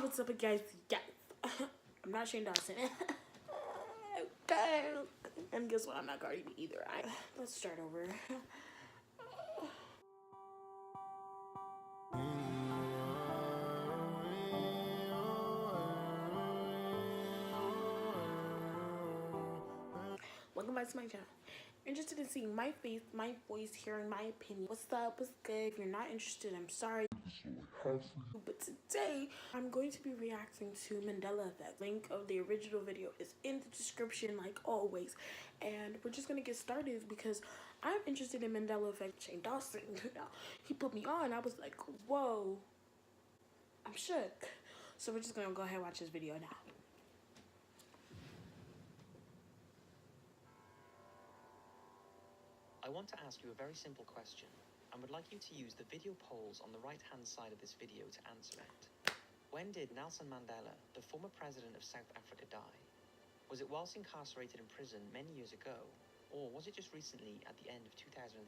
What's up, guys? Yeah, I'm not Shane Dawson. Okay, and guess what? I'm not Cardi B either. Let's start over. Welcome back to my channel. Interested in seeing my face, my voice, hearing my opinion. What's up? What's good? If you're not interested, I'm sorry. But today, I'm going to be reacting to Mandela Effect. Link of the original video is in the description, like always. And we're just gonna get started because I'm interested in Mandela Effect. Shane Dawson, he put me on. I was like, whoa, I'm shook. So we're just gonna go ahead and watch this video now. I want to ask you a very simple question, and would like you to use the video polls on the right-hand side of this video to answer it. When did Nelson Mandela, the former president of South Africa, die? Was it whilst incarcerated in prison many years ago, or was it just recently at the end of 2013?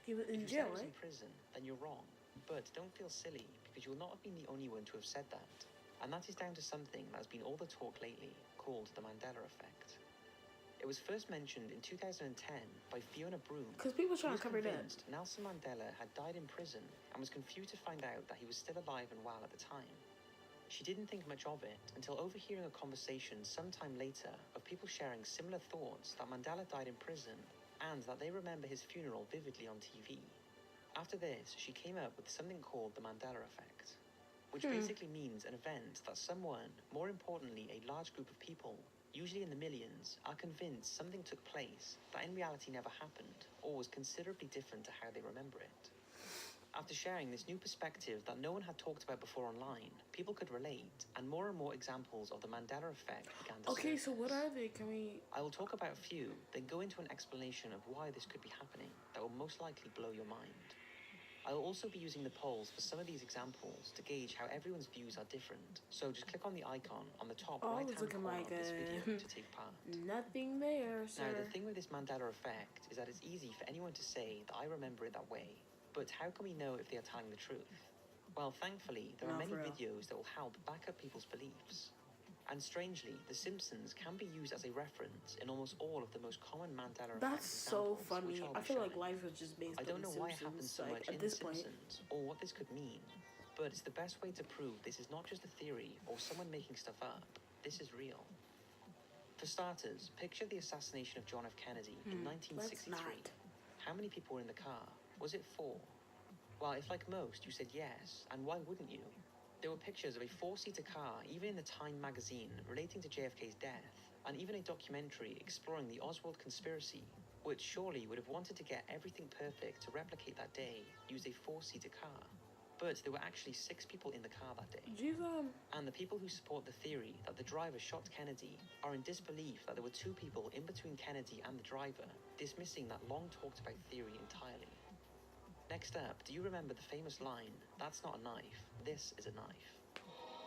He was in if jail, you said he was right? in prison, then you're wrong. But don't feel silly, because you will not have been the only one to have said that. And that is down to something that has been all the talk lately, called the Mandela Effect. It was first mentioned in 2010 by Fiona Broom, Because people trying to cover it up. convinced Nelson Mandela had died in prison and was confused to find out that he was still alive and well at the time. She didn't think much of it until overhearing a conversation sometime later of people sharing similar thoughts that Mandela died in prison and that they remember his funeral vividly on TV. After this, she came up with something called the Mandela Effect, which basically means an event that someone, more importantly a large group of people, usually in the millions, are convinced something took place that in reality never happened or was considerably different to how they remember it. After sharing this new perspective that no one had talked about before online, people could relate, and more examples of the Mandela Effect began to Okay, surface. so what are they? Can we... I will talk about a few, then go into an explanation of why this could be happening that will most likely blow your mind. I will also be using the polls for some of these examples to gauge how everyone's views are different, so just click on the icon on the top right-hand corner of this video to take part. Nothing there, sir. Now, the thing with this Mandela Effect is that it's easy for anyone to say that I remember it that way, but how can we know if they are telling the truth? Well, thankfully, there are many videos that will help back up people's beliefs. And strangely, The Simpsons can be used as a reference in almost all of the most common Mandela Effect That's so examples, funny. which I feel like life is just based on I don't know The why it Simpsons, happens so like, much at in this The point. Simpsons, or what this could mean, but it's the best way to prove this is not just a theory or someone making stuff up. This is real. For starters, picture the assassination of John F. Kennedy in 1963. How many people were in the car? Was it 4? Well, if like most, you said yes, and why wouldn't you? There were pictures of a 4-seater car, even in the Time magazine, relating to JFK's death, and even a documentary exploring the Oswald conspiracy, which surely would have wanted to get everything perfect to replicate that day, use a 4-seater car. But there were actually 6 people in the car that day. And the people who support the theory that the driver shot Kennedy are in disbelief that there were 2 people in between Kennedy and the driver, dismissing that long talked about theory entirely. Next up, do you remember the famous line, "That's not a knife, this is a knife"?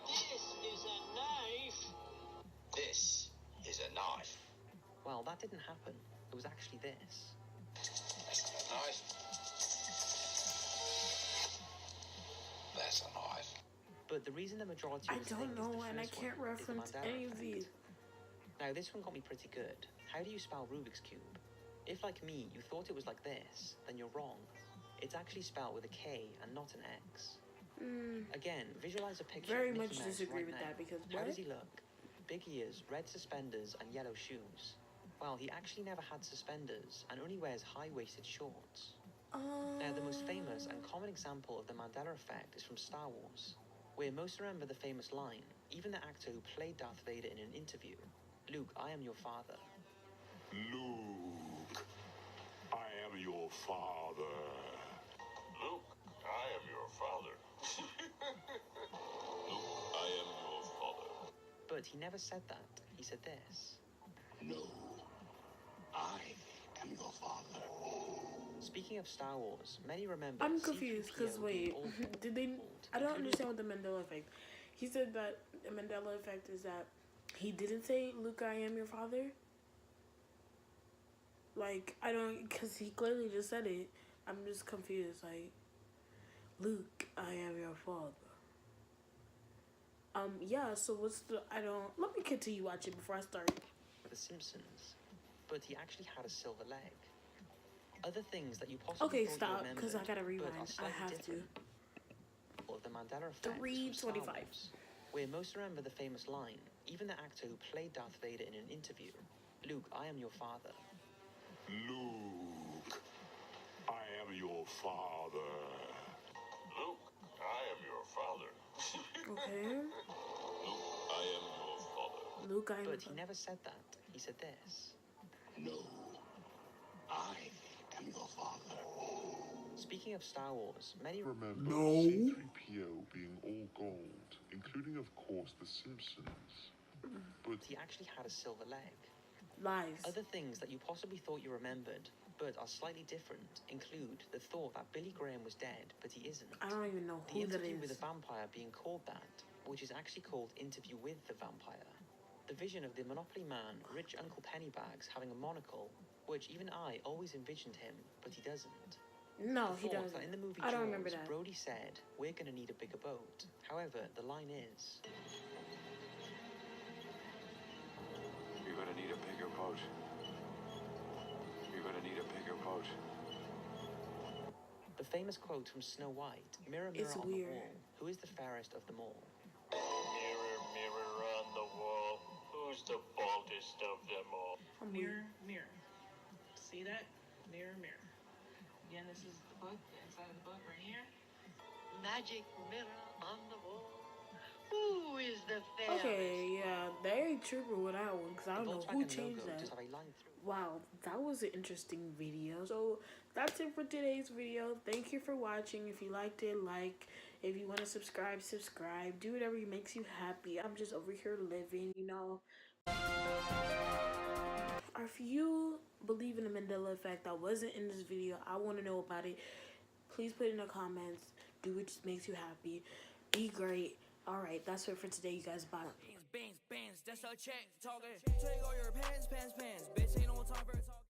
This is a knife. This is a knife. Well, that didn't happen. It was actually this. That's not a knife. That's a knife. But the reason the majority of us think is the and I first can't one is the reference Mandela any of Effect. these. Now, this one got me pretty good. How do you spell Rubik's Cube? If, like me, you thought it was like this, then you're wrong. It's actually spelled with a K and not an X. Again, visualize a picture Very of Mickey much Mouse disagree right with now. that because How what? does he look? Big ears, red suspenders, and yellow shoes. Well, he actually never had suspenders and only wears high-waisted shorts. Now, the most famous and common example of the Mandela Effect is from Star Wars, where most remember the famous line, even the actor who played Darth Vader in an interview, "Luke, I am your father." Luke, I am your father. Luke, I am your father. Luke, I am your father. But he never said that. He said this. No, I am your father. Speaking of Star Wars, many remember I'm confused because C-3PO wait, being old, did they? I don't including understand what the Mandela Effect. He said that the Mandela Effect is that he didn't say, "Luke, I am your father." Like, I don't, because he clearly just said it. I'm just confused. Like, "Luke, I am your father." Yeah, so what's the, let me continue watching before I start. The Simpsons, but he actually had a silver leg. Other things that you possibly Okay, thought you stop, remembered, because I gotta but rewind. are I slightly have different. Of the Mandela effect from Star 3:25. Wars, where most remember the famous line, even the actor who played Darth Vader in an interview, "Luke, I am your father." Luke, I am your father. Luke, I am your father. Okay. Luke, I am your father. Luke, I am But he never said that. He said this. No, I am your father. Speaking of Star Wars, many Remember No. C-3PO being all gold, including, of course, The Simpsons. But he actually had a silver leg. lies. Other things that you possibly thought you remembered, but are slightly different, include the thought that Billy Graham was dead, but he isn't. I don't even know The who that interview with is. a vampire being called that, which is actually called Interview with the Vampire. The vision of the Monopoly man, rich Uncle Pennybags, having a monocle, which even I always envisioned him, but he doesn't. No, The he thought doesn't. that in the movie I don't remember Jaws, that. Brody said, "We're gonna need a bigger boat." However, the line is, You're gonna need a bigger boat. You're gonna need a bigger boat. the famous quote from Snow White, "Mirror, mirror It's on weird. the wall, who is the fairest of them all?" Mirror, mirror on the wall, who's the baldest of them all? I'm Mirror, weird. mirror. See that? Mirror, mirror. Again, this is the book, the inside of the book right here. Magic mirror on the wall. Who is the fairest? Okay, yeah, they tripping with that one because I The don't know who Volkswagen changed logo that. does have a line through. Wow, that was an interesting video. So that's it for today's video. Thank you for watching. If you liked it, like. If you want to subscribe, subscribe. Do whatever makes you happy. I'm just over here living, you know. If you believe in the Mandela effect that wasn't in this video, I want to know about it. Please put it in the comments. Do what just makes you happy. Be great. Alright, that's it for today, you guys. Bye. Bands, that's our check. Talking. Take all your pants. Bitch, ain't no time for talking.